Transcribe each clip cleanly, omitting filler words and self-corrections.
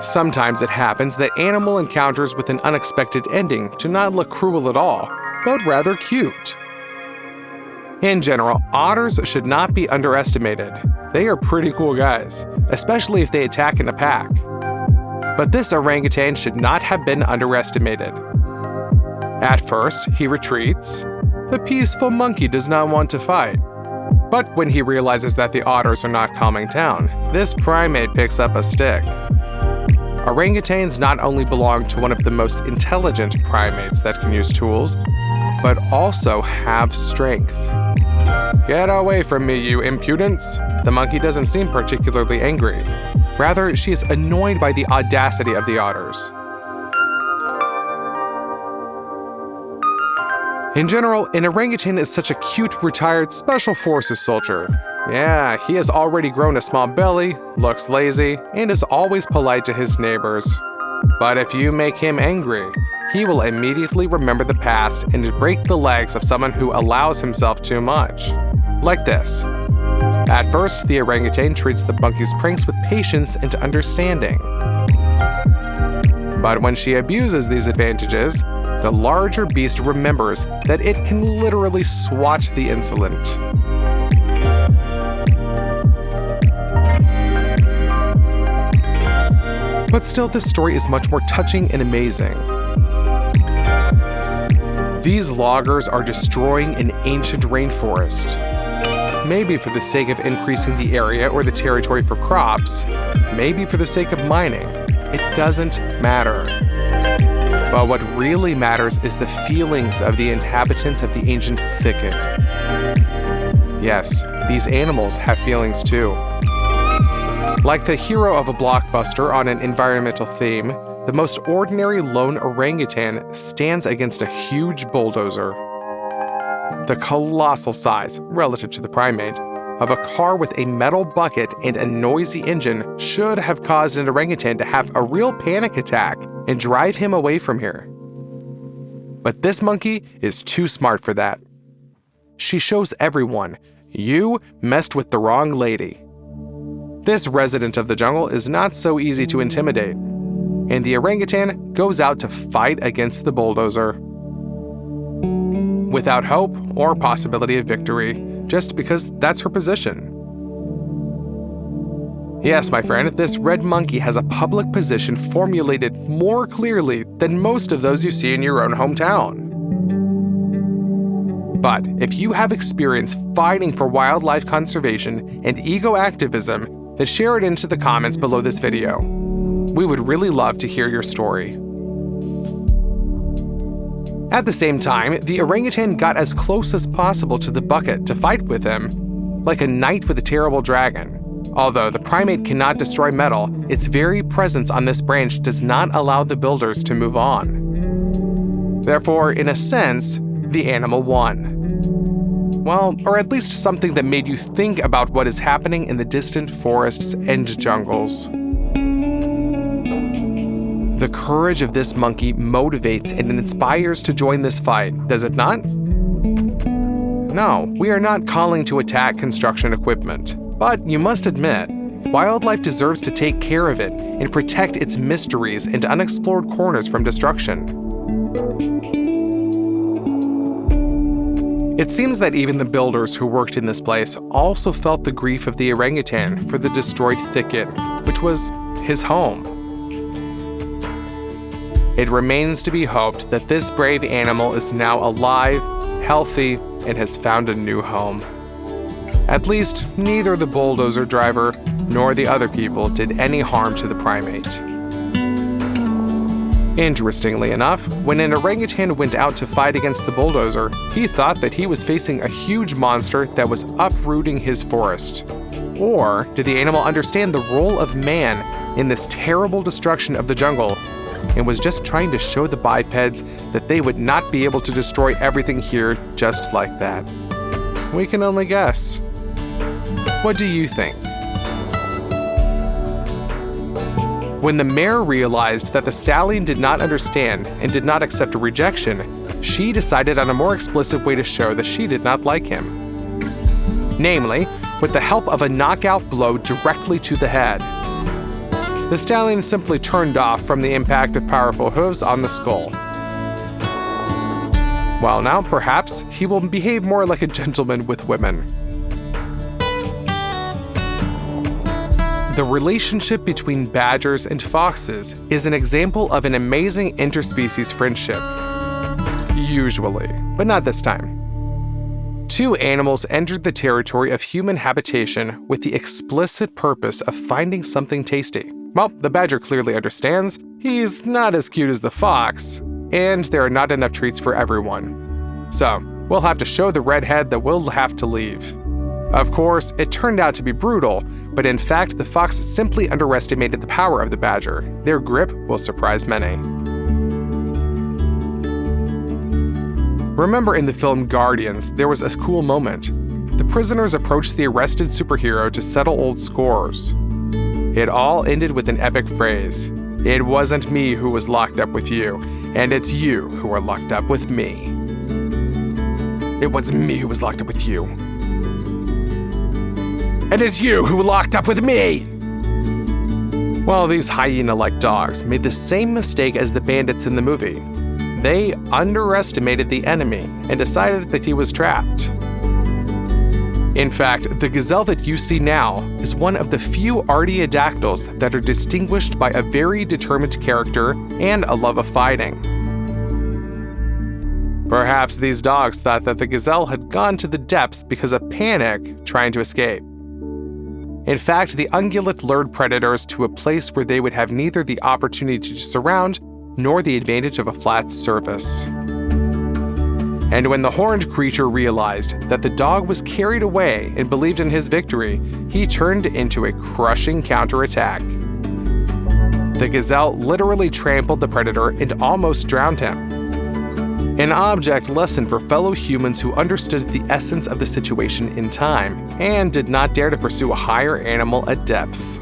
Sometimes it happens that animal encounters with an unexpected ending do not look cruel at all, but rather cute. In general, otters should not be underestimated. They are pretty cool guys, especially if they attack in a pack. But this orangutan should not have been underestimated. At first, he retreats. The peaceful monkey does not want to fight. But when he realizes that the otters are not calming down, this primate picks up a stick. Orangutans not only belong to one of the most intelligent primates that can use tools, but also have strength. Get away from me, you impudence! The monkey doesn't seem particularly angry. Rather, she is annoyed by the audacity of the otters. In general, an orangutan is such a cute, retired Special Forces soldier. Yeah, he has already grown a small belly, looks lazy, and is always polite to his neighbors. But if you make him angry, he will immediately remember the past and break the legs of someone who allows himself too much. Like this. At first, the orangutan treats the monkey's pranks with patience and understanding. But when she abuses these advantages, the larger beast remembers that it can literally swat the insolent. But still, this story is much more touching and amazing. These loggers are destroying an ancient rainforest. Maybe for the sake of increasing the area or the territory for crops, maybe for the sake of mining. It doesn't matter. But what really matters is the feelings of the inhabitants of the ancient thicket. Yes, these animals have feelings too. Like the hero of a blockbuster on an environmental theme, the most ordinary lone orangutan stands against a huge bulldozer. The colossal size, relative to the primate, of a car with a metal bucket and a noisy engine should have caused an orangutan to have a real panic attack and drive him away from here. But this monkey is too smart for that. She shows everyone, you messed with the wrong lady. This resident of the jungle is not so easy to intimidate, and the orangutan goes out to fight against the bulldozer. Without hope or possibility of victory, just because that's her position. Yes, my friend, this red monkey has a public position formulated more clearly than most of those you see in your own hometown. But if you have experience fighting for wildlife conservation and eco-activism, then share it into the comments below this video. We would really love to hear your story. At the same time, the orangutan got as close as possible to the bucket to fight with him, like a knight with a terrible dragon. Although the primate cannot destroy metal, its very presence on this branch does not allow the builders to move on. Therefore, in a sense, the animal won. Well, or at least something that made you think about what is happening in the distant forests and jungles. The courage of this monkey motivates and inspires to join this fight, does it not? No, we are not calling to attack construction equipment, but you must admit, wildlife deserves to take care of it and protect its mysteries and unexplored corners from destruction. It seems that even the builders who worked in this place also felt the grief of the orangutan for the destroyed thicket, which was his home. It remains to be hoped that this brave animal is now alive, healthy, and has found a new home. At least, neither the bulldozer driver nor the other people did any harm to the primate. Interestingly enough, when an orangutan went out to fight against the bulldozer, he thought that he was facing a huge monster that was uprooting his forest. Or did the animal understand the role of man in this terrible destruction of the jungle and was just trying to show the bipeds that they would not be able to destroy everything here just like that? We can only guess. What do you think? When the mare realized that the stallion did not understand and did not accept a rejection, she decided on a more explicit way to show that she did not like him. Namely, with the help of a knockout blow directly to the head. The stallion simply turned off from the impact of powerful hooves on the skull. Well, now perhaps he will behave more like a gentleman with women. The relationship between badgers and foxes is an example of an amazing interspecies friendship. Usually, but not this time. Two animals entered the territory of human habitation with the explicit purpose of finding something tasty. Well, the badger clearly understands he's not as cute as the fox, and there are not enough treats for everyone. So, we'll have to show the redhead that we'll have to leave. Of course, it turned out to be brutal, but in fact, the fox simply underestimated the power of the badger. Their grip will surprise many. Remember in the film Guardians, there was a cool moment. The prisoners approached the arrested superhero to settle old scores. It all ended with an epic phrase. "It wasn't me who was locked up with you, and it's you who are locked up with me." It wasn't me who was locked up with you. And it's you who locked up with me! Well, these hyena-like dogs made the same mistake as the bandits in the movie. They underestimated the enemy and decided that he was trapped. In fact, the gazelle that you see now is one of the few artiodactyls that are distinguished by a very determined character and a love of fighting. Perhaps these dogs thought that the gazelle had gone to the depths because of panic trying to escape. In fact, the ungulate lured predators to a place where they would have neither the opportunity to surround nor the advantage of a flat surface. And when the horned creature realized that the dog was carried away and believed in his victory, he turned into a crushing counterattack. The gazelle literally trampled the predator and almost drowned him. An object lesson for fellow humans who understood the essence of the situation in time and did not dare to pursue a higher animal at depth.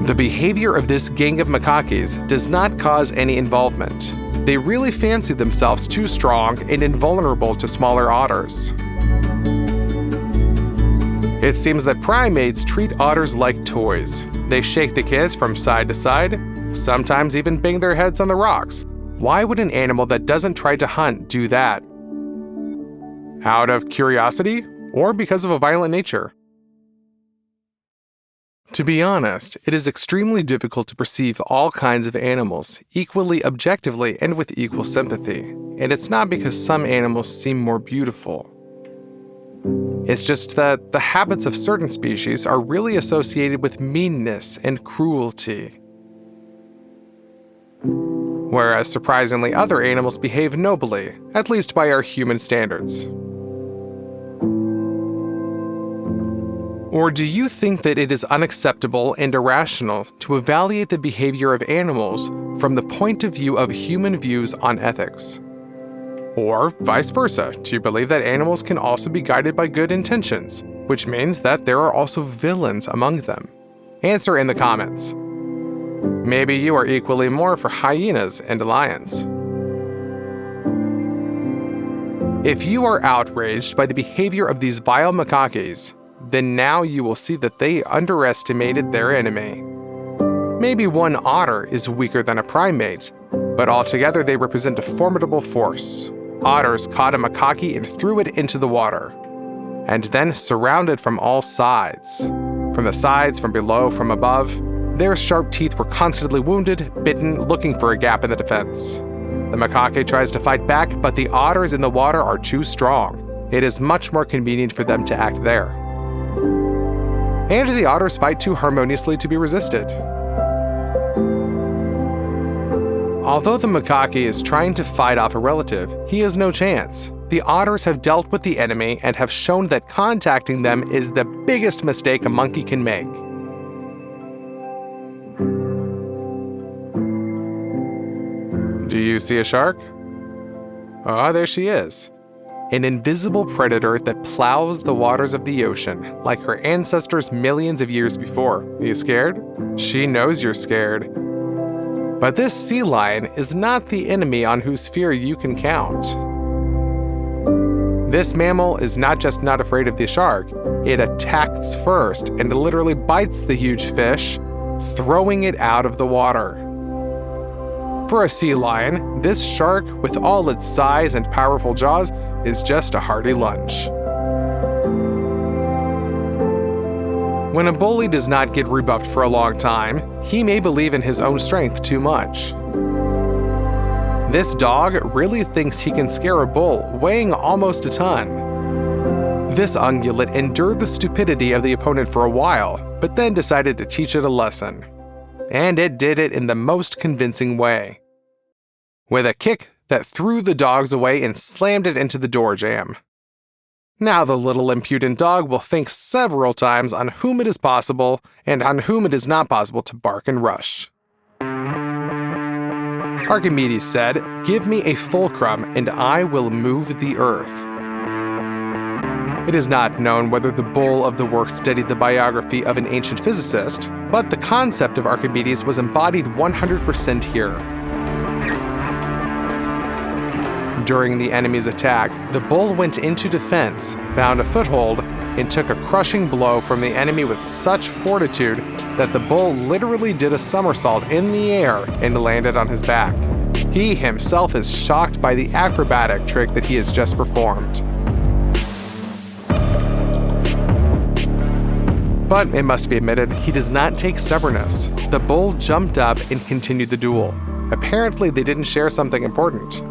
The behavior of this gang of makakis does not cause any involvement. They really fancy themselves too strong and invulnerable to smaller otters. It seems that primates treat otters like toys. They shake the kids from side to side, sometimes even bang their heads on the rocks. Why would an animal that doesn't try to hunt do that? Out of curiosity or because of a violent nature? To be honest, it is extremely difficult to perceive all kinds of animals equally objectively and with equal sympathy, and it's not because some animals seem more beautiful. It's just that the habits of certain species are really associated with meanness and cruelty, whereas surprisingly other animals behave nobly, at least by our human standards. Or do you think that it is unacceptable and irrational to evaluate the behavior of animals from the point of view of human views on ethics? Or vice versa, do you believe that animals can also be guided by good intentions, which means that there are also villains among them? Answer in the comments. Maybe you are equally more for hyenas and lions. If you are outraged by the behavior of these vile makakis, then now you will see that they underestimated their enemy. Maybe one otter is weaker than a primate, but altogether they represent a formidable force. Otters caught a makaki and threw it into the water, and then surrounded from all sides. From the sides, from below, from above, their sharp teeth were constantly wounded, bitten, looking for a gap in the defense. The makake tries to fight back, but the otters in the water are too strong. It is much more convenient for them to act there. And the otters fight too harmoniously to be resisted. Although the makake is trying to fight off a relative, he has no chance. The otters have dealt with the enemy and have shown that contacting them is the biggest mistake a monkey can make. Do you see a shark? Oh, there she is. An invisible predator that plows the waters of the ocean, like her ancestors millions of years before. Are you scared? She knows you're scared. But this sea lion is not the enemy on whose fear you can count. This mammal is not just not afraid of the shark, it attacks first and literally bites the huge fish, throwing it out of the water. For a sea lion, this shark, with all its size and powerful jaws, is just a hearty lunch. When a bully does not get rebuffed for a long time, he may believe in his own strength too much. This dog really thinks he can scare a bull weighing almost a ton. This ungulate endured the stupidity of the opponent for a while, but then decided to teach it a lesson. And it did it in the most convincing way. With a kick that threw the dogs away and slammed it into the door jamb. Now the little impudent dog will think several times on whom it is possible and on whom it is not possible to bark and rush. Archimedes said, "Give me a fulcrum and I will move the earth." It is not known whether the bull of the work studied the biography of an ancient physicist, but the concept of Archimedes was embodied 100% here. During the enemy's attack, the bull went into defense, found a foothold, and took a crushing blow from the enemy with such fortitude that the bull literally did a somersault in the air and landed on his back. He himself is shocked by the acrobatic trick that he has just performed. But it must be admitted, he does not take stubbornness. The bull jumped up and continued the duel. Apparently, they didn't share something important.